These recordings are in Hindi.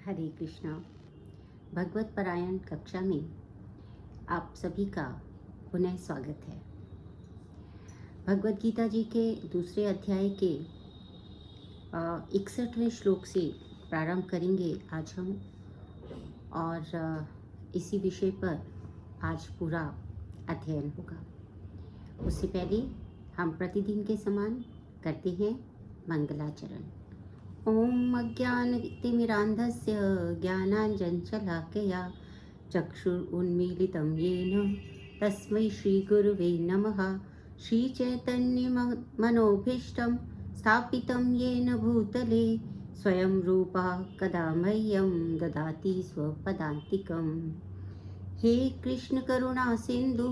हरे कृष्णा। भगवत पारायण कक्षा में आप सभी का पुनः स्वागत है। भगवत गीता जी के दूसरे अध्याय के 61वें श्लोक से प्रारंभ करेंगे आज हम, और इसी विषय पर आज पूरा अध्ययन होगा। उससे पहले हम प्रतिदिन के समान करते हैं मंगलाचरण। ओम अज्ञानतिमिरान्धस्य ज्ञानाञ्जनशलाकया चक्षुरुन्मीलितं येन तस्मै श्रीगुरुवे नमः। श्रीचैतन्यमनोभीष्टं स्थापितं येन भूतले स्वयं रूपा कदा मह्यं ददाति स्वपदान्तिकम्। हे कृष्ण करुणा सिन्धु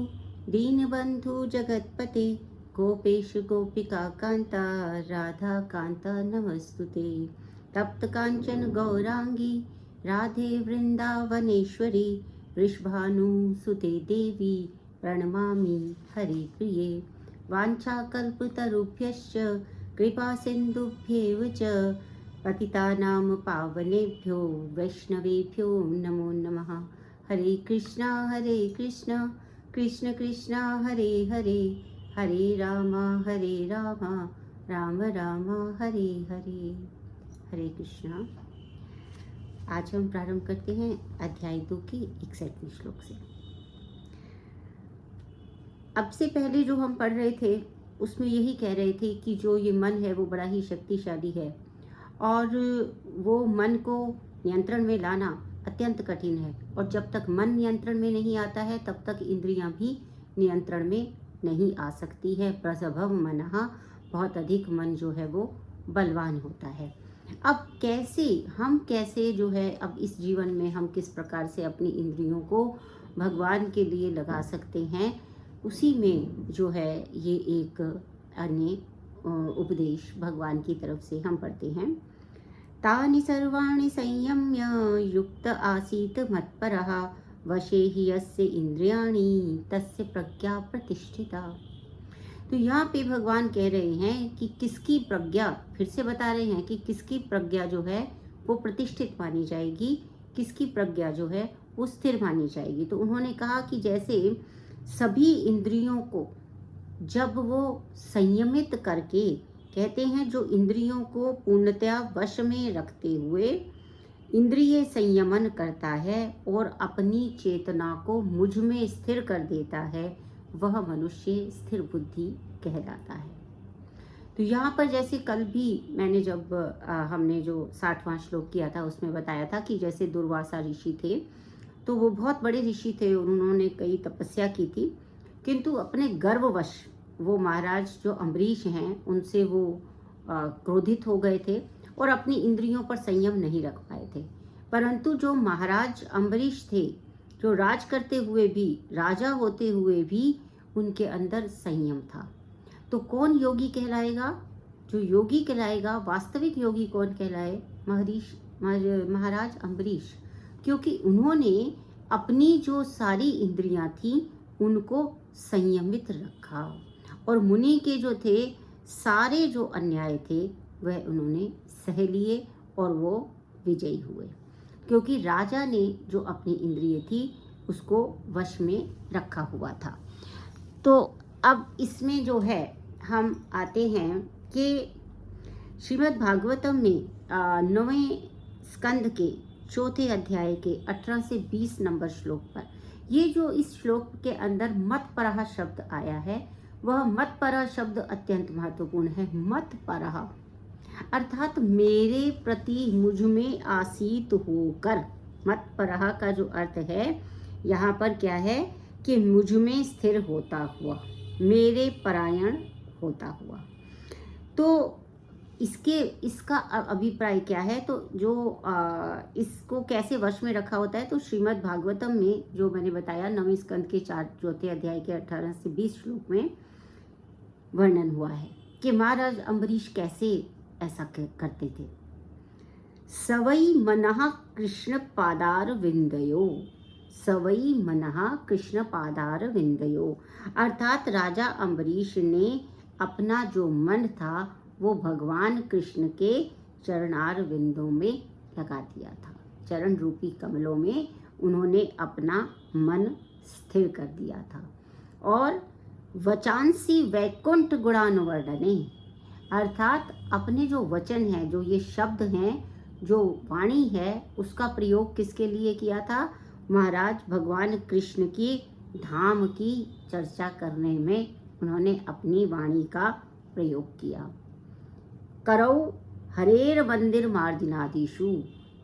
दीनबन्धु जगत्पते गोपेश गोपिका कांता राधा कांता नमस्तुते। तप्त कांचन गौरांगी राधे वृंदावनेश्वरी वृषभानुसुते देवी प्रणमामि हरे प्रिये। वाञ्छाकल्पतरुभ्यश्च कृपा सिन्धुभ्येव च पतितानां पावनेभ्यो वैष्णवेभ्यो नमो नमः। हरे कृष्णा कृष्ण कृष्णा हरे हरे हरे राम राम राम हरे हरे। हरे कृष्णा। आज हम प्रारंभ करते हैं अध्याय 2 की 61वें श्लोक से। अब से पहले जो हम पढ़ रहे थे उसमें यही कह रहे थे कि जो ये मन है वो बड़ा ही शक्तिशाली है और वो मन को नियंत्रण में लाना अत्यंत कठिन है, और जब तक मन नियंत्रण में नहीं आता है तब तक इंद्रियां भी नियंत्रण में नहीं आ सकती है। प्रसभव मनः, बहुत अधिक मन जो है वो बलवान होता है। अब कैसे जो है अब इस जीवन में हम किस प्रकार से अपनी इंद्रियों को भगवान के लिए लगा सकते हैं, उसी में जो है ये एक अन्य उपदेश भगवान की तरफ से हम पढ़ते हैं। तानि सर्वाणि संयम्य युक्त आसीत मत्परः वशे हि यस्य इंद्रियाणि तस्य प्रज्ञा प्रतिष्ठिता। तो यहाँ पे भगवान कह रहे हैं कि किसकी प्रज्ञा, फिर से बता रहे हैं कि किसकी प्रज्ञा जो है वो प्रतिष्ठित मानी जाएगी, किसकी प्रज्ञा जो है वो स्थिर मानी जाएगी। तो उन्होंने कहा कि जैसे सभी इंद्रियों को जब वो संयमित करके, कहते हैं जो इंद्रियों को पूर्णतया वश में रखते हुए इंद्रिय संयमन करता है और अपनी चेतना को मुझ में स्थिर कर देता है, वह मनुष्य स्थिर बुद्धि कहलाता है। तो यहाँ पर जैसे कल भी मैंने जब हमने जो 60वां श्लोक किया था उसमें बताया था कि जैसे दुर्वासा ऋषि थे, तो वो बहुत बड़े ऋषि थे और उन्होंने कई तपस्या की थी, किंतु अपने गर्ववश वो महाराज जो अम्बरीश हैं उनसे वो क्रोधित हो गए थे और अपनी इंद्रियों पर संयम नहीं रख पाए थे। परंतु जो महाराज अम्बरीश थे, जो राज करते हुए भी, राजा होते हुए भी उनके अंदर संयम था। तो कौन योगी कहलाएगा? जो योगी कहलाएगा, वास्तविक योगी कौन कहलाए? महाराज अम्बरीश, क्योंकि उन्होंने अपनी जो सारी इंद्रियां थी उनको संयमित रखा और मुनि के जो थे सारे जो अन्याय थे वह उन्होंने सह लिए और वो विजयी हुए, क्योंकि राजा ने जो अपनी इंद्रिय थी उसको वश में रखा हुआ था। तो अब इसमें जो है हम आते हैं कि श्रीमद् भागवतम में 9वें स्कंद के 4थे अध्याय के 18 से 20 नंबर श्लोक पर, ये जो इस श्लोक के अंदर मत्परः शब्द आया है, वह मत्परः शब्द अत्यंत महत्वपूर्ण है। मत्परः अर्थात मेरे प्रति मुझ में आसीत होकर। मत्परः का जो अर्थ है यहाँ पर क्या है कि मुझ में स्थिर होता हुआ, मेरे परायण होता हुआ। तो इसका अभिप्राय क्या है? तो जो इसको कैसे वश में रखा होता है, तो श्रीमद् भागवतम में जो मैंने बताया 9वें स्कंद के 4थे अध्याय के 18 से 20 श्लोक में वर्णन हुआ है कि महाराज अम्बरीश कैसे ऐसा करते थे। सवै मनः कृष्ण पादार विंदयो, सवै मनः कृष्ण पादार विंदयो, अर्थात राजा अम्बरीश ने अपना जो मन था वो भगवान कृष्ण के चरणार विंदों में लगा दिया था। चरण रूपी कमलों में उन्होंने अपना मन स्थिर कर दिया था। और वचांसी वैकुंठ गुणानुवर्णने, अर्थात अपने जो वचन है, जो ये शब्द हैं, जो वाणी है, उसका प्रयोग किसके लिए किया था? महाराज भगवान कृष्ण की धाम की चर्चा करने में उन्होंने अपनी वाणी का प्रयोग किया। करौ हरेर मंदिर मार्जनादिशु,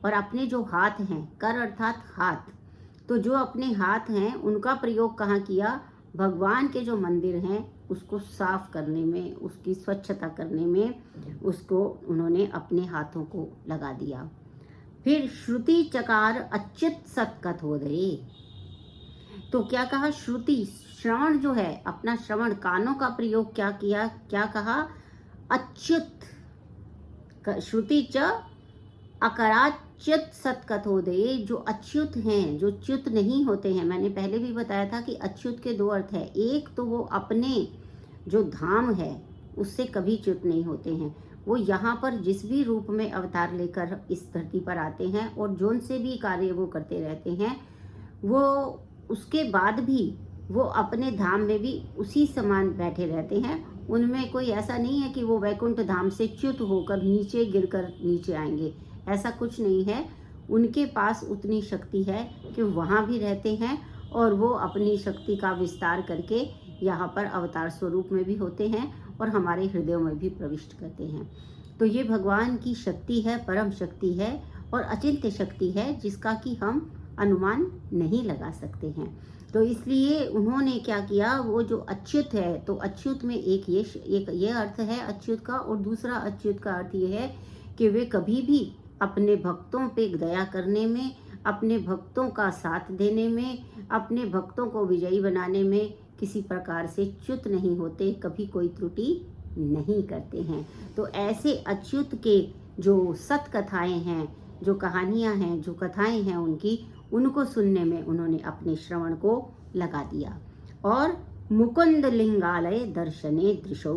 और अपने जो हाथ हैं, कर अर्थात हाथ, तो जो अपने हाथ हैं उनका प्रयोग कहाँ किया? भगवान के जो मंदिर हैं उसको साफ करने में, उसकी स्वच्छता करने में, उसको उन्होंने अपने हाथों को लगा दिया। फिर श्रुति चकार अच्युत सत्कथोदये, तो क्या कहा? श्रुति, श्रवण जो है, अपना श्रवण, कानों का प्रयोग क्या किया? क्या कहा? अच्युत, श्रुति च अकराच्युत सत्कथोदये, जो अच्युत हैं, जो च्युत नहीं होते हैं। मैंने पहले भी बताया था कि अच्युत के दो अर्थ है। एक तो वो अपने जो धाम है उससे कभी च्युत नहीं होते हैं, वो यहाँ पर जिस भी रूप में अवतार लेकर इस धरती पर आते हैं और जोन से भी कार्य वो करते रहते हैं, वो उसके बाद भी वो अपने धाम में भी उसी समान बैठे रहते हैं। उनमें कोई ऐसा नहीं है कि वो वैकुंठ धाम से च्युत होकर नीचे गिरकर नीचे आएंगे, ऐसा कुछ नहीं है। उनके पास उतनी शक्ति है कि वहाँ भी रहते हैं और वो अपनी शक्ति का विस्तार करके यहाँ पर अवतार स्वरूप में भी होते हैं और हमारे हृदयों में भी प्रविष्ट करते हैं। तो ये भगवान की शक्ति है, परम शक्ति है और अचिंत्य शक्ति है, जिसका कि हम अनुमान नहीं लगा सकते हैं। तो इसलिए उन्होंने क्या किया? वो जो अच्युत है, तो अच्युत में एक ये अर्थ है अच्युत का, और दूसरा अच्युत का अर्थ ये है कि वे कभी भी अपने भक्तों पे दया करने में, अपने भक्तों का साथ देने में, अपने भक्तों को विजयी बनाने में किसी प्रकार से च्युत नहीं होते, कभी कोई त्रुटि नहीं करते हैं। तो ऐसे अच्युत के जो सत कथाएं हैं, जो कहानियां हैं, जो कथाएं हैं उनकी, उनको सुनने में उन्होंने अपने श्रवण को लगा दिया। और मुकुंद लिंगालय दर्शने दृशौ,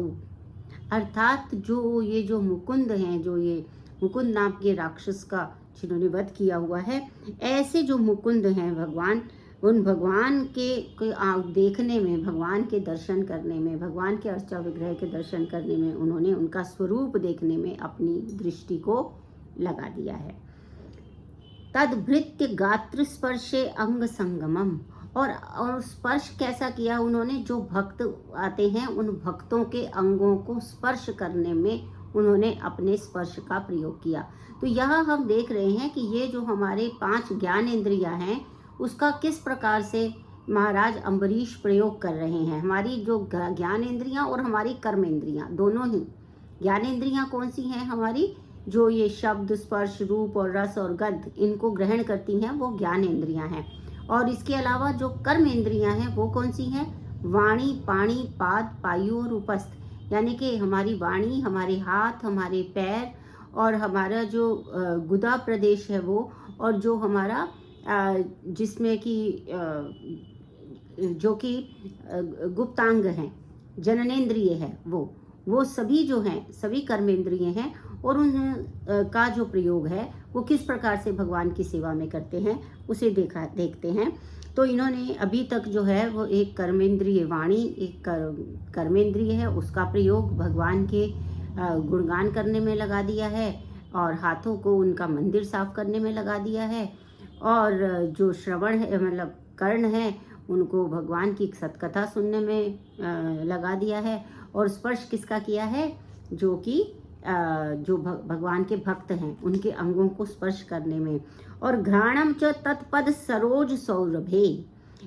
अर्थात जो ये जो मुकुंद हैं, जो ये मुकुंद नाम के राक्षस का जिन्होंने वध किया हुआ है, ऐसे जो मुकुंद हैं भगवान, उन भगवान के देखने में, भगवान के दर्शन करने में, भगवान के अर्चा विग्रह के दर्शन करने में, उन्होंने उनका स्वरूप देखने में अपनी दृष्टि को लगा दिया है। तद्भृत्य गात्र स्पर्शे अंग संगमम, और स्पर्श कैसा किया उन्होंने? जो भक्त आते हैं उन भक्तों के अंगों को स्पर्श करने में उन्होंने अपने स्पर्श का प्रयोग किया। तो यहाँ हम देख रहे हैं कि ये जो हमारे 5 ज्ञान इंद्रियां हैं, उसका किस प्रकार से महाराज अम्बरीश प्रयोग कर रहे हैं। हमारी जो ज्ञान इंद्रियां और हमारी कर्म इंद्रियां, दोनों ही। ज्ञान इंद्रियां कौन सी हैं? हमारी जो ये शब्द, स्पर्श, रूप और रस और गंध, इनको ग्रहण करती हैं, वो ज्ञान इंद्रियां हैं। और इसके अलावा जो कर्म इंद्रियां हैं वो कौन सी हैं? वाणी, पाणी, पाद, पायु और उपस्थ, यानी कि हमारी वाणी, हमारे हाथ, हमारे पैर और हमारा जो गुदा प्रदेश है वो, और जो हमारा जिसमें कि जो कि गुप्तांग हैं, जननेन्द्रिय है, वो सभी जो हैं, सभी कर्मेंद्रिय हैं। और उन का जो प्रयोग है वो किस प्रकार से भगवान की सेवा में करते हैं उसे देखते हैं। तो इन्होंने अभी तक जो है वो एक कर्मेंद्रिय वाणी, एक कर्मेंद्रिय है, उसका प्रयोग भगवान के गुणगान करने में लगा दिया है, और हाथों को उनका मंदिर साफ करने में लगा दिया है, और जो श्रवण है, मतलब कर्ण है, उनको भगवान की सतकथा सुनने में लगा दिया है। और स्पर्श किसका किया है? जो कि जो भगवान के भक्त हैं उनके अंगों को स्पर्श करने में। और घ्राणम च तत्पद सरोज सौरभे,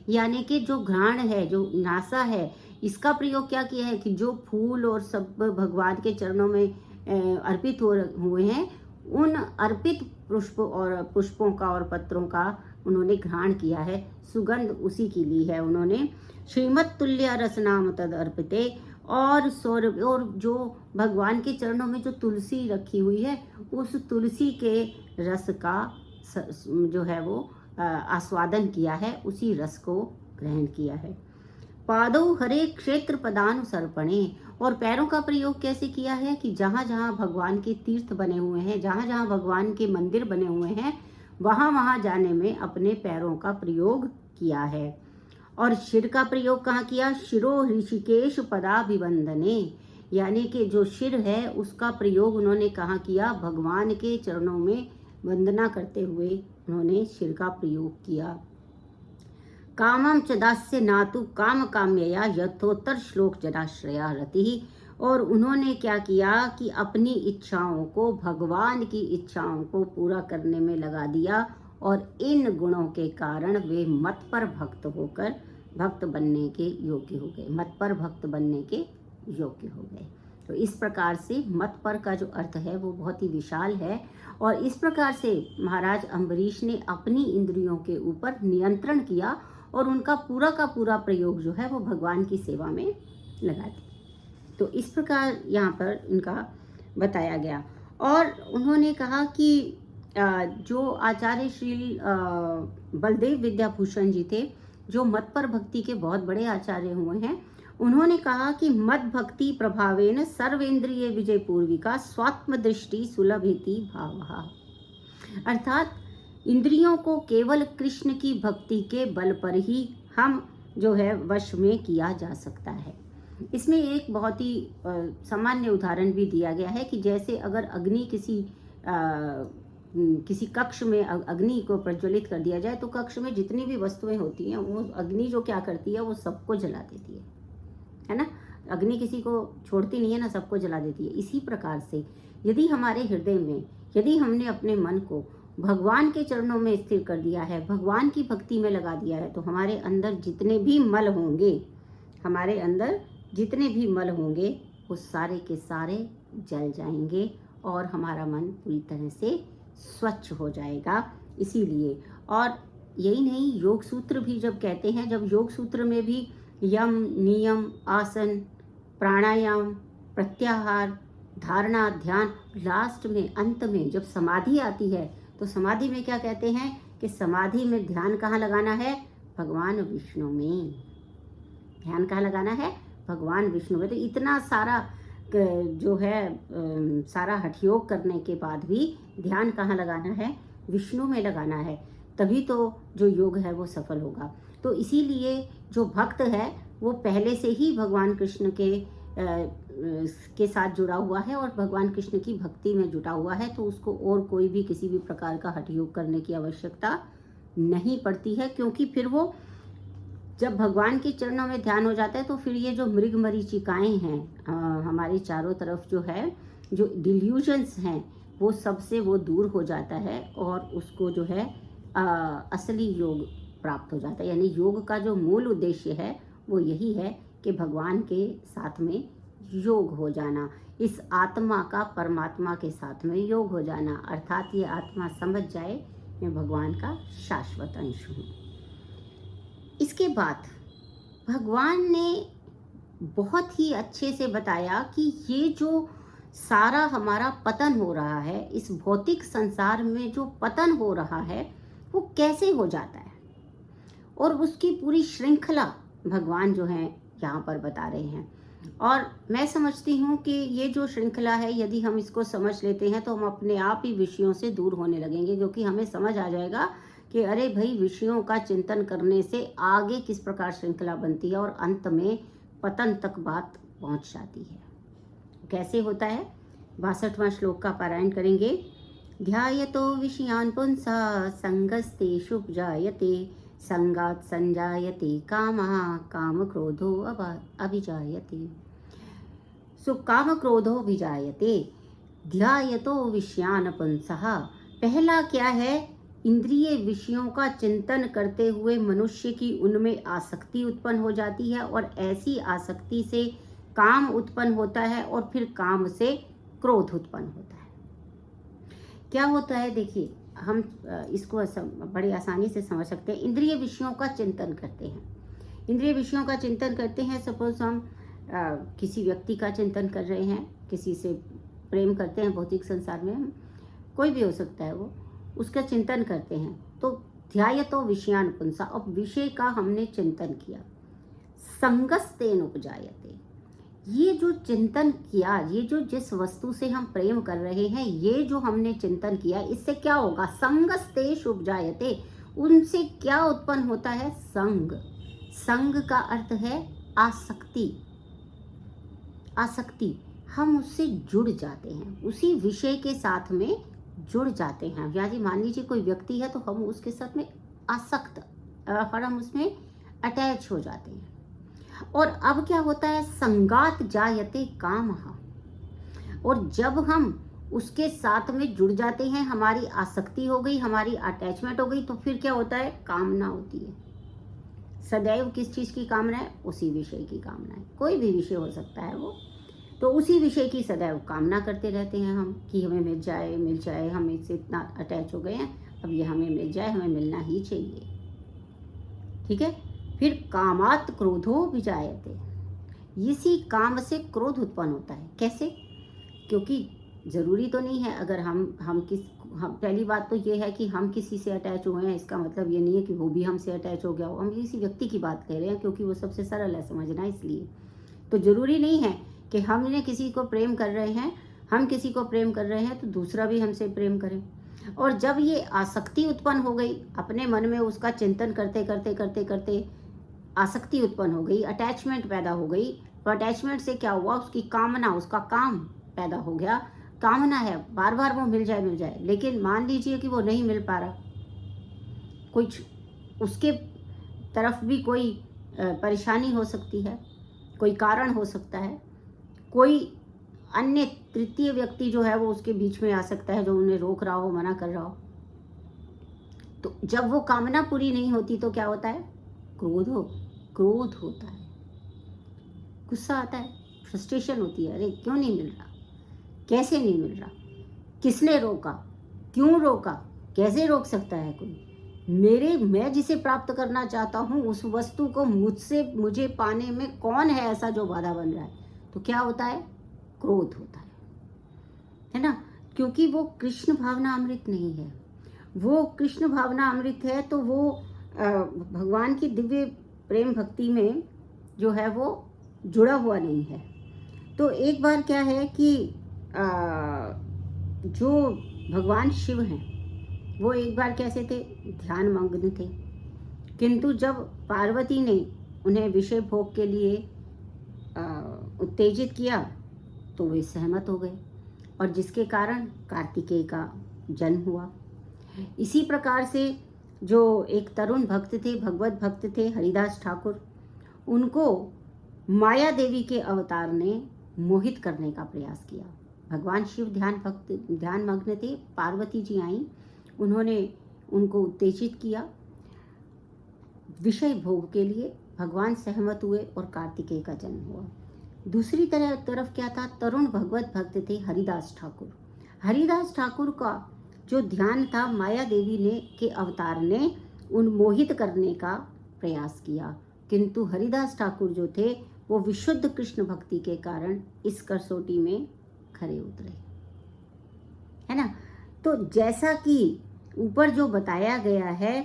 यानी कि जो घ्राण है, जो नासा है, इसका प्रयोग क्या किया है कि जो फूल और सब भगवान के चरणों में अर्पित हुए हैं, उन अर्पित पुष्पों का और पत्रों का उन्होंने घ्राण किया है, सुगंध उसी की ली है उन्होंने। श्रीमत तुल्य रसनाम तद अर्पिते, और सौरभ, और जो भगवान के चरणों में जो तुलसी रखी हुई है, उस तुलसी के रस का जो है वो आस्वादन किया है, उसी रस को ग्रहण किया है। पादौ हरे क्षेत्र पदानुसर्पणे, और पैरों का प्रयोग कैसे किया है कि जहाँ जहाँ भगवान के तीर्थ बने हुए हैं, जहाँ जहाँ भगवान के मंदिर बने हुए हैं, वहाँ वहाँ जाने में अपने पैरों का प्रयोग किया है। और शिर का प्रयोग कहाँ किया? शिरो ऋषिकेश पदाभिवंदने, यानी कि जो शिर है उसका प्रयोग उन्होंने कहाँ किया? भगवान के चरणों में वंदना करते हुए उन्होंने शिर का प्रयोग किया। कामम च दास्य नातु काम काम्यया यथोत्तर श्लोक जनाश्रया रति। और उन्होंने क्या किया कि अपनी इच्छाओं को, भगवान की इच्छाओं को पूरा करने में लगा दिया, और इन गुणों के कारण वे मत पर भक्त होकर भक्त बनने के योग्य हो गए, मत पर भक्त बनने के योग्य हो गए। तो इस प्रकार से मत पर का जो अर्थ है वो बहुत ही विशाल है, और इस प्रकार से महाराज अम्बरीश ने अपनी इंद्रियों के ऊपर नियंत्रण किया और उनका पूरा का पूरा प्रयोग जो है वो भगवान की सेवा में लगा दिया। तो इस प्रकार यहाँ पर इनका बताया गया। और उन्होंने कहा कि जो आचार्य श्री बलदेव विद्याभूषण जी थे, जो मत पर भक्ति के बहुत बड़े आचार्य हुए हैं, उन्होंने कहा कि मद भक्ति प्रभावेन सर्वेंद्रिय विजय पूर्विका स्वात्म दृष्टि सुलभेति भावः। अर्थात इंद्रियों को केवल कृष्ण की भक्ति के बल पर ही हम जो है वश में किया जा सकता है। इसमें एक बहुत ही सामान्य उदाहरण भी दिया गया है कि जैसे अगर अग्नि किसी कक्ष में अग्नि को प्रज्वलित कर दिया जाए तो कक्ष में जितनी भी वस्तुएं होती हैं वो अग्नि जो क्या करती है वो सबको जला देती है ना। अग्नि किसी को छोड़ती नहीं है ना, सबको जला देती है। इसी प्रकार से यदि हमारे हृदय में, यदि हमने अपने मन को भगवान के चरणों में स्थिर कर दिया है, भगवान की भक्ति में लगा दिया है, तो हमारे अंदर जितने भी मल होंगे, हमारे अंदर जितने भी मल होंगे वो सारे के सारे जल जाएंगे और हमारा मन पूरी तरह से स्वच्छ हो जाएगा। इसीलिए, और यही नहीं, योग सूत्र भी जब कहते हैं, जब योग सूत्र में भी यम, नियम, आसन, प्राणायाम, प्रत्याहार, धारणा, ध्यान, लास्ट में अंत में जब समाधि आती है तो समाधि में क्या कहते हैं कि समाधि में ध्यान कहाँ लगाना है? भगवान विष्णु में। ध्यान कहाँ लगाना है? भगवान विष्णु में। तो इतना सारा जो है सारा हठयोग करने के बाद भी ध्यान कहाँ लगाना है? विष्णु में लगाना है, तभी तो जो योग है वो सफल होगा। तो इसीलिए जो भक्त है वो पहले से ही भगवान कृष्ण के साथ जुड़ा हुआ है और भगवान कृष्ण की भक्ति में जुटा हुआ है, तो उसको और कोई भी किसी भी प्रकार का हठयोग करने की आवश्यकता नहीं पड़ती है, क्योंकि फिर वो जब भगवान के चरणों में ध्यान हो जाता है तो फिर ये जो मृग मरीचिकाएं हैं हमारे चारों तरफ जो है, जो डिल्यूजन्स हैं, वो सबसे वो दूर हो जाता है और उसको जो है असली योग प्राप्त हो जाता है। यानी योग का जो मूल उद्देश्य है वो यही है कि भगवान के साथ में योग हो जाना, इस आत्मा का परमात्मा के साथ में योग हो जाना। अर्थात ये आत्मा समझ जाए मैं भगवान का शाश्वत अंश हूँ। इसके बाद भगवान ने बहुत ही अच्छे से बताया कि ये जो सारा हमारा पतन हो रहा है, इस भौतिक संसार में जो पतन हो रहा है वो कैसे हो जाता है, और उसकी पूरी श्रृंखला भगवान जो है यहाँ पर बता रहे हैं। और मैं समझती हूँ कि ये जो श्रृंखला है, यदि हम इसको समझ लेते हैं तो हम अपने आप ही विषयों से दूर होने लगेंगे, क्योंकि हमें समझ आ जाएगा कि अरे भाई, विषयों का चिंतन करने से आगे किस प्रकार श्रृंखला बनती है और अंत में पतन तक बात पहुँच जाती है। कैसे होता है? 62वां श्लोक का पारायण करेंगे। ध्यायतो विषयान् पुंसा संगस्तेषु जायते संगात् संजायते कामः काम क्रोधो अभिजायते। सो काम क्रोधो विजायते ध्यायतो विषयान् पुंसः। पहला क्या है? इंद्रिय विषयों का चिंतन करते हुए मनुष्य की उनमें आसक्ति उत्पन्न हो जाती है, और ऐसी आसक्ति से काम उत्पन्न होता है और फिर काम से क्रोध उत्पन्न होता है। क्या होता है? देखिए, हम इसको बड़ी आसानी से समझ सकते हैं। इंद्रिय विषयों का चिंतन करते हैं, इंद्रिय विषयों का चिंतन करते हैं। सपोज हम किसी व्यक्ति का चिंतन कर रहे हैं, किसी से प्रेम करते हैं, भौतिक संसार में कोई भी हो सकता है, वो उसका चिंतन करते हैं, तो ध्यायतो विषयान् पुंसः, अब विषय का हमने चिंतन किया। संगस्तेन उपजायते, ये जो चिंतन किया, ये जो जिस वस्तु से हम प्रेम कर रहे हैं, ये जो हमने चिंतन किया, इससे क्या होगा? संगस्ते उपजायते, उनसे क्या उत्पन्न होता है? संग। संग का अर्थ है आसक्ति। आसक्ति, हम उससे जुड़ जाते हैं, उसी विषय के साथ में जुड़ जाते हैं। यदि मान लीजिए कोई व्यक्ति है तो हम उसके साथ में आसक्त और हम उसमें अटैच हो जाते हैं। और अब क्या होता है? संगात जायते कामः। और जब हम उसके साथ में जुड़ जाते हैं, हमारी आसक्ति हो गई, हमारी अटैचमेंट हो गई, तो फिर क्या होता है? कामना होती है। सदैव किस चीज की कामना है? उसी विषय की कामना है। कोई भी विषय हो सकता है वो, तो उसी विषय की सदैव कामना करते रहते हैं हम कि हमें मिल जाए, मिल जाए, हम इससे इतना अटैच हो गए हैं, अब ये हमें मिल जाए, हमें मिलना ही चाहिए। ठीक है। फिर कामात क्रोधो विजायते, इसी काम से क्रोध उत्पन्न होता है। कैसे? क्योंकि जरूरी तो नहीं है, अगर हम पहली बात तो ये है कि हम किसी से अटैच हुए हैं, इसका मतलब ये नहीं है कि वो भी हमसे अटैच हो गया हो। हम किसी व्यक्ति की बात कह रहे हैं क्योंकि वो सबसे सरल है समझना, इसलिए तो जरूरी नहीं है कि हमने किसी को प्रेम कर रहे हैं, हम किसी को प्रेम कर रहे हैं तो दूसरा भी हमसे प्रेम करे। और जब ये आसक्ति उत्पन्न हो गई, अपने मन में उसका चिंतन करते करते करते करते आसक्ति उत्पन्न हो गई, अटैचमेंट पैदा हो गई, तो अटैचमेंट से क्या हुआ? उसकी कामना, उसका काम पैदा हो गया। कामना है बार बार वो मिल जाए, मिल जाए, लेकिन मान लीजिए कि वो नहीं मिल पा रहा, कुछ उसके तरफ भी कोई परेशानी हो सकती है, कोई कारण हो सकता है, कोई अन्य तृतीय व्यक्ति जो है वो उसके बीच में आ सकता है, जो उन्हें रोक रहा हो, मना कर रहा हो। तो जब वो कामना पूरी नहीं होती तो क्या होता है? क्रोध होता है, गुस्सा आता है, फ्रस्ट्रेशन होती है। अरे क्यों नहीं मिल रहा, कैसे नहीं मिल रहा, किसने रोका, क्यों रोका, कैसे रोक सकता है कोई? मैं जिसे प्राप्त करना चाहता हूँ उस वस्तु को मुझे पाने में कौन है ऐसा जो बाधा बन रहा है? तो क्या होता है? क्रोध होता है ना? क्योंकि वो कृष्ण भावना अमृत नहीं है। वो कृष्ण भावना अमृत है तो वो भगवान की दिव्य प्रेम भक्ति में जो है वो जुड़ा हुआ नहीं है। तो एक बार क्या है कि जो भगवान शिव हैं वो एक बार कैसे थे? ध्यान मग्न थे, किंतु जब पार्वती ने उन्हें विषय भोग के लिए उत्तेजित किया तो वे सहमत हो गए, और जिसके कारण कार्तिकेय का जन्म हुआ। इसी प्रकार से जो एक तरुण भक्त थे, भगवत भक्त थे, हरिदास ठाकुर, उनको माया देवी के अवतार ने मोहित करने का प्रयास किया। भगवान शिव ध्यान मग्न थे, पार्वती जी आई, उन्होंने उनको उत्तेजित किया विषय भोग के लिए, भगवान सहमत हुए और कार्तिकेय का जन्म हुआ। दूसरी तरफ क्या था? तरुण भगवत भक्त थे हरिदास ठाकुर। हरिदास ठाकुर का जो ध्यान था, माया देवी ने के अवतार ने उन्मोहित करने का प्रयास किया, किंतु हरिदास ठाकुर जो थे वो विशुद्ध कृष्ण भक्ति के कारण इस कसौटी में खरे उतरे, है ना? तो जैसा कि ऊपर जो बताया गया है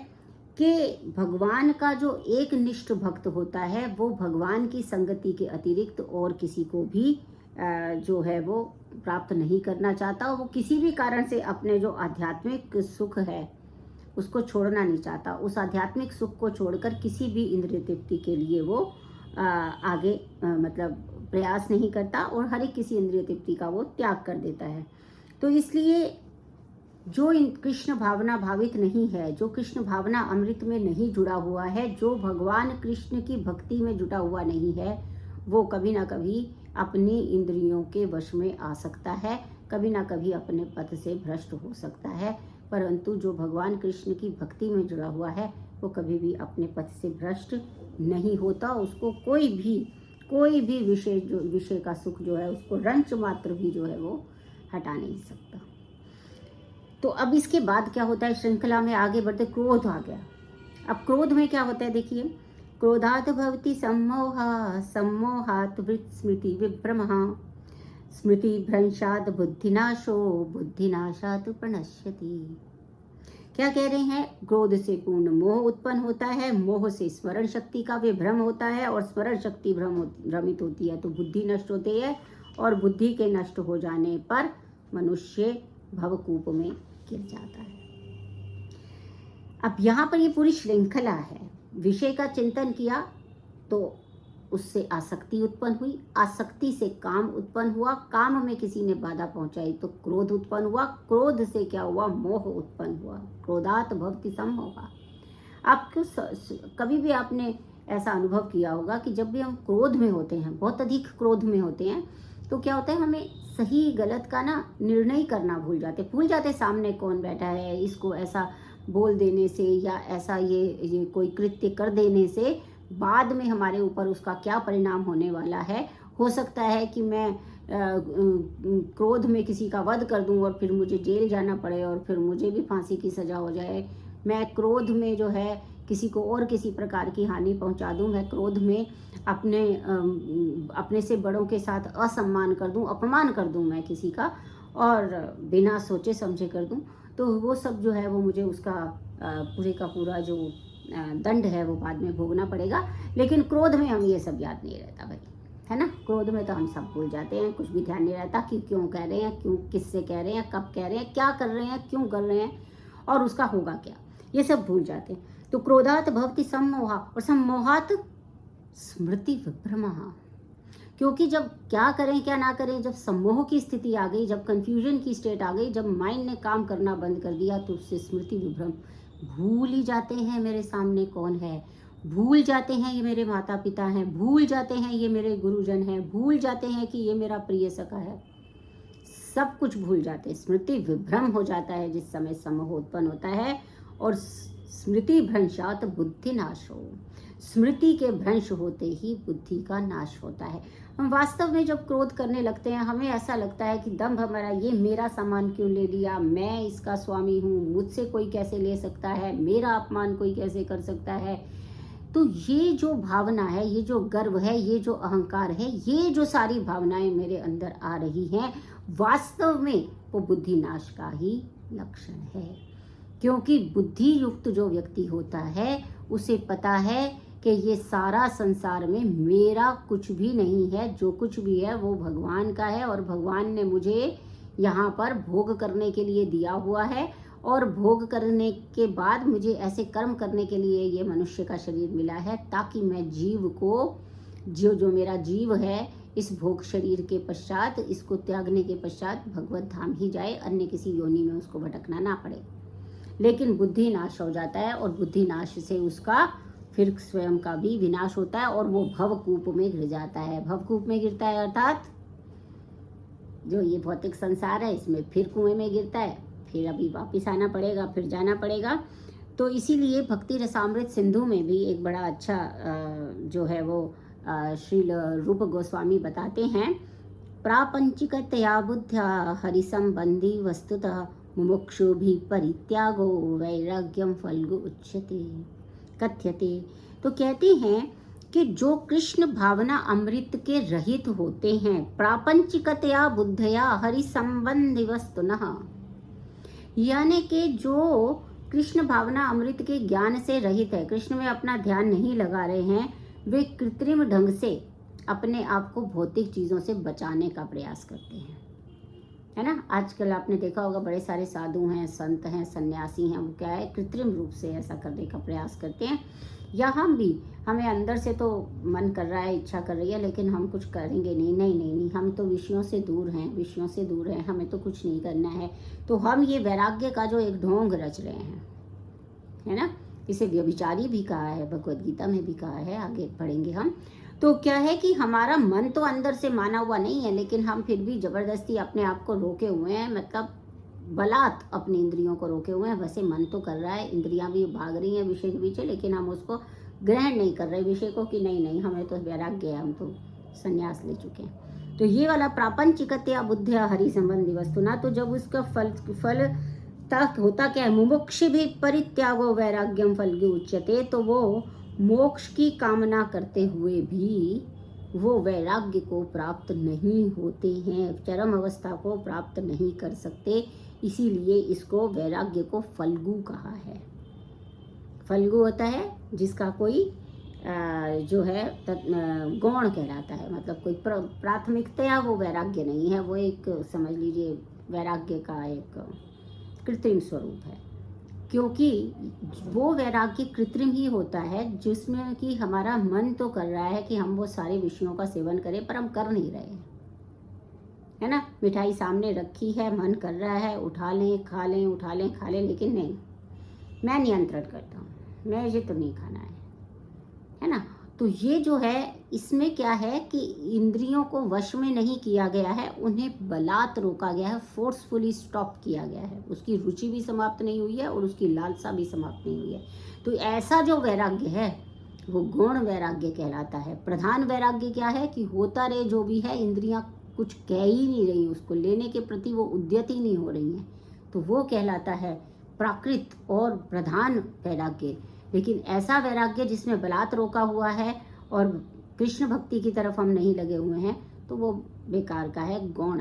कि भगवान का जो एक निष्ठ भक्त होता है वो भगवान की संगति के अतिरिक्त और किसी को भी जो है वो प्राप्त नहीं करना चाहता। वो किसी भी कारण से अपने जो आध्यात्मिक सुख है उसको छोड़ना नहीं चाहता। उस आध्यात्मिक सुख को छोड़कर किसी भी इंद्रिय तृप्ति के लिए वो आगे मतलब प्रयास नहीं करता, और हर एक किसी इंद्रिय तृप्ति का वो त्याग कर देता है। तो इसलिए जो कृष्ण भावना भावित नहीं है, जो कृष्ण भावना अमृत में नहीं जुड़ा हुआ है, जो भगवान कृष्ण की भक्ति में जुटा हुआ नहीं है, वो कभी ना कभी अपनी इंद्रियों के वश में आ सकता है, कभी ना कभी अपने पथ से भ्रष्ट हो सकता है। परंतु जो भगवान कृष्ण की भक्ति में जुड़ा हुआ है वो कभी भी अपने पथ से भ्रष्ट नहीं होता। उसको कोई भी विषय का सुख जो है उसको रंच मात्र भी जो है वो हटा नहीं सकता। तो अब इसके बाद क्या होता है? श्रृंखला में आगे बढ़ते क्रोध आ गया। अब क्रोध में क्या होता है देखिए, क्रोधात् भवति सम्मोहा, सम्मोहात् स्मृति विभ्रमः, स्मृति भ्रंशात् बुद्धिनाशो, बुद्धिनाशात् प्रणश्यति। क्या कह रहे हैं? क्रोध से पूर्ण मोह उत्पन्न होता है, मोह से स्मरण शक्ति का विभ्रम होता है, और स्मरण शक्ति भ्रमित होती है तो बुद्धि नष्ट होती है, और बुद्धि के नष्ट हो जाने पर मनुष्य भवकूप में गिर जाता है। अब यहाँ पर ये पूरी श्रृंखला है। विषय का चिंतन किया तो उससे आसक्ति उत्पन्न हुई, आसक्ति से काम उत्पन्न हुआ, काम में किसी ने बाधा पहुंचाई तो क्रोध उत्पन्न हुआ, क्रोध से क्या हुआ? मोह उत्पन्न हुआ। क्रोधात भवति सम्मोहः। आपको कभी भी आपने ऐसा अनुभव किया होगा कि जब भी हम क्रोध में होते हैं, बहुत अधिक क्रोध में होते हैं, तो क्या होता है, हमें सही गलत का ना निर्णय करना भूल जाते सामने कौन बैठा है, इसको ऐसा बोल देने से या ऐसा ये कोई कृत्य कर देने से बाद में हमारे ऊपर उसका क्या परिणाम होने वाला है। हो सकता है कि मैं क्रोध में किसी का वध कर दूं और फिर मुझे जेल जाना पड़े और फिर मुझे भी फांसी की सज़ा हो जाए। मैं क्रोध में जो है किसी को और किसी प्रकार की हानि पहुंचा दूं। मैं क्रोध में अपने से बड़ों के साथ असम्मान कर दूं, अपमान कर दूं मैं किसी का, और बिना सोचे समझे कर दूं। तो वो सब जो है वो मुझे उसका पूरे का पूरा जो दंड है वो बाद में भोगना पड़ेगा। लेकिन क्रोध में हम ये सब याद नहीं रहता भाई, है ना। क्रोध में तो हम सब भूल जाते हैं, कुछ भी ध्यान नहीं रहता कि क्यों कह रहे हैं, क्यों किससे कह रहे हैं, कब कह रहे हैं, क्या कर रहे हैं, क्यों कर रहे हैं, और उसका होगा क्या, ये सब भूल जाते हैं। तो क्रोधात भवति सम्मोहा, और सम्मोहात स्मृति विभ्रमः। क्योंकि जब क्या करें क्या ना करें, जब सम्मोह की स्थिति आ गई, जब कंफ्यूजन की स्टेट आ गई, जब माइंड ने काम करना बंद कर दिया, तो उससे स्मृति विभ्रम, भूल ही जाते हैं मेरे सामने कौन है, भूल जाते हैं ये मेरे माता पिता हैं, भूल जाते हैं ये मेरे गुरुजन हैं, भूल जाते हैं कि ये मेरा प्रिय सखा है, सब कुछ भूल जाते हैं। स्मृति विभ्रम हो जाता है जिस समय सम्मोह उत्पन्न होता है। और स्मृति भ्रंशात बुद्धि नाशो, स्मृति के भ्रंश होते ही बुद्धि का नाश होता है। हम वास्तव में जब क्रोध करने लगते हैं, हमें ऐसा लगता है कि दम्भ हमारा, ये मेरा सामान क्यों ले लिया, मैं इसका स्वामी हूँ, मुझसे कोई कैसे ले सकता है, मेरा अपमान कोई कैसे कर सकता है। तो ये जो भावना है, ये जो गर्व है, ये जो अहंकार है, ये जो सारी भावनाएं मेरे अंदर आ रही हैं, वास्तव में वो बुद्धि नाश का ही लक्षण है। क्योंकि बुद्धि युक्त जो व्यक्ति होता है उसे पता है कि ये सारा संसार में मेरा कुछ भी नहीं है, जो कुछ भी है वो भगवान का है, और भगवान ने मुझे यहाँ पर भोग करने के लिए दिया हुआ है, और भोग करने के बाद मुझे ऐसे कर्म करने के लिए ये मनुष्य का शरीर मिला है, ताकि मैं जीव को, जो मेरा जीव है, इस भोग शरीर के पश्चात, इसको त्यागने के पश्चात भगवत धाम ही जाए, अन्य किसी योनि में उसको भटकना ना पड़े। लेकिन बुद्धि नाश हो जाता है, और बुद्धि नाश से उसका फिर स्वयं का भी विनाश होता है, और वो भवकूप में गिर जाता है। भवकूप में गिरता है अर्थात जो ये भौतिक संसार है, इसमें फिर कुएं में गिरता है, फिर अभी वापिस आना पड़ेगा, फिर जाना पड़ेगा। तो इसीलिए भक्ति रसामृत सिंधु में भी एक बड़ा अच्छा जो है वो श्रील रूप गोस्वामी बताते हैं, प्रापंचिकतया बुद्ध्या हरिसंबंधी वस्तुतः मुमुक्षु भी परित्यागो वैराग्यम फल्गु उच्यते कथ्यते। तो कहते हैं कि जो कृष्ण भावना अमृत के रहित होते हैं, प्रापंचिकतया बुद्धया हरि संबंधी वस्तुनः, यानी कि जो कृष्ण भावना अमृत के ज्ञान से रहित है, कृष्ण में अपना ध्यान नहीं लगा रहे हैं, वे कृत्रिम ढंग से अपने आप को भौतिक चीज़ों से बचाने का प्रयास करते हैं, है ना। आजकल आपने देखा होगा बड़े सारे साधु हैं, संत हैं, सन्यासी हैं, वो क्या है, कृत्रिम रूप से ऐसा करने का प्रयास करते हैं। या हम भी, हमें अंदर से तो मन कर रहा है, इच्छा कर रही है, लेकिन हम कुछ करेंगे नहीं, हम तो विषयों से दूर हैं, हमें तो कुछ नहीं करना है। तो हम ये वैराग्य का जो एक ढोंग रच रहे हैं, है ना। इसे व्यभिचारी भी कहा है, भगवद गीता में भी कहा है, आगे पढ़ेंगे हम। तो क्या है कि हमारा मन तो अंदर से माना हुआ नहीं है, लेकिन हम फिर भी जबरदस्ती अपने आप को रोके हुए हैं, मतलब बलात् अपनी इंद्रियों को रोके हुए हैं। वैसे मन तो कर रहा है, इंद्रियां भी भाग रही हैं विषय के पीछे, लेकिन हम उसको ग्रहण नहीं कर रहे विषय को, कि नहीं हमें तो वैराग्य है, हम तो संन्यास ले चुके हैं। तो ये वाला प्रापंचिकतया बुद्धिया हरि संबंधी वस्तु ना, तो जब उसका फल तक होता क्या है, मुमुक्ष भी परित्यागो वैराग्यम फल्गु उच्यते, तो वो मोक्ष की कामना करते हुए भी वो वैराग्य को प्राप्त नहीं होते हैं, चरम अवस्था को प्राप्त नहीं कर सकते। इसीलिए इसको वैराग्य को फल्गु कहा है। फल्गु होता है जिसका कोई जो है गौण कहलाता है, मतलब कोई प्राथमिकतया वो वैराग्य नहीं है, वो एक समझ लीजिए वैराग्य का एक कृत्रिम स्वरूप है। क्योंकि वो वैराग्य कृत्रिम ही होता है जिसमें कि हमारा मन तो कर रहा है कि हम वो सारे विषयों का सेवन करें, पर हम कर नहीं रहे हैं, है ना। मिठाई सामने रखी है, मन कर रहा है उठा लें खा लें, उठा लें खा लें, लेकिन नहीं, मैं नियंत्रण करता हूँ, मैं ये तो नहीं खाना है ना। तो ये जो है इसमें क्या है कि इंद्रियों को वश में नहीं किया गया है, उन्हें बलात् रोका गया है, फोर्सफुली स्टॉप किया गया है। उसकी रुचि भी समाप्त नहीं हुई है और उसकी लालसा भी समाप्त नहीं हुई है। तो ऐसा जो वैराग्य है वो गौण वैराग्य कहलाता है। प्रधान वैराग्य क्या है कि होता रहे जो भी है, इंद्रियां कुछ कह ही नहीं रही, उसको लेने के प्रति वो उद्यत ही नहीं हो रही हैं, तो वो कहलाता है प्राकृत और प्रधान वैराग्य। लेकिन ऐसा वैराग्य जिसमें बलात् रोका हुआ है और कृष्ण भक्ति की तरफ हम नहीं लगे हुए हैं, तो वो बेकार का है, गौण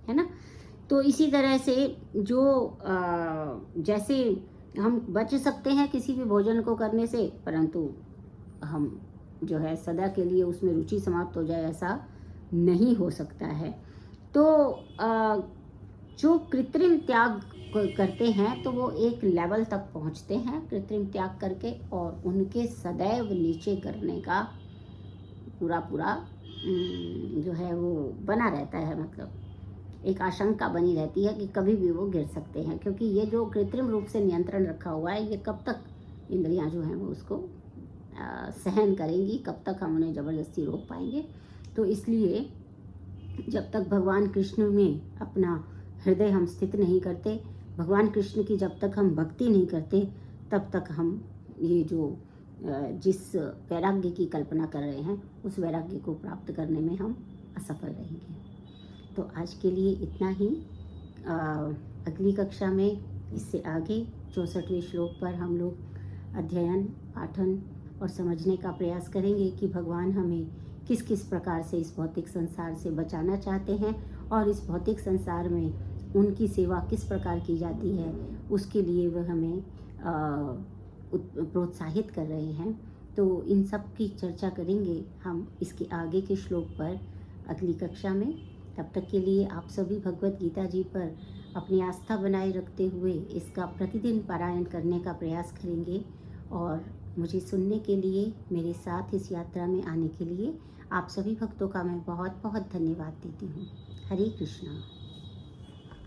है ना। तो इसी तरह से जो जैसे हम बच सकते हैं किसी भी भोजन को करने से, परंतु हम जो है सदा के लिए उसमें रुचि समाप्त हो जाए, ऐसा नहीं हो सकता है। तो जो कृत्रिम त्याग करते हैं तो वो एक लेवल तक पहुंचते हैं कृत्रिम त्याग करके, और उनके सदैव नीचे करने का पूरा जो है वो बना रहता है, मतलब एक आशंका बनी रहती है कि कभी भी वो गिर सकते हैं, क्योंकि ये जो कृत्रिम रूप से नियंत्रण रखा हुआ है, ये कब तक इंद्रियां जो हैं वो उसको सहन करेंगी, कब तक हम उन्हें ज़बरदस्ती रोक पाएंगे। तो इसलिए जब तक भगवान कृष्ण में अपना हृदय हम स्थित नहीं करते, भगवान कृष्ण की जब तक हम भक्ति नहीं करते, तब तक हम ये जो जिस वैराग्य की कल्पना कर रहे हैं उस वैराग्य को प्राप्त करने में हम असफल रहेंगे। तो आज के लिए इतना ही। अगली कक्षा में इससे आगे 64वें श्लोक पर हम लोग अध्ययन, पाठन और समझने का प्रयास करेंगे कि भगवान हमें किस किस प्रकार से इस भौतिक संसार से बचाना चाहते हैं और इस भौतिक संसार में उनकी सेवा किस प्रकार की जाती है, उसके लिए वह हमें प्रोत्साहित कर रहे हैं। तो इन सब की चर्चा करेंगे हम इसके आगे के श्लोक पर अगली कक्षा में। तब तक के लिए आप सभी भगवत गीता जी पर अपनी आस्था बनाए रखते हुए इसका प्रतिदिन पारायण करने का प्रयास करेंगे, और मुझे सुनने के लिए, मेरे साथ इस यात्रा में आने के लिए आप सभी भक्तों का मैं बहुत बहुत धन्यवाद देती हूँ। हरे कृष्णा।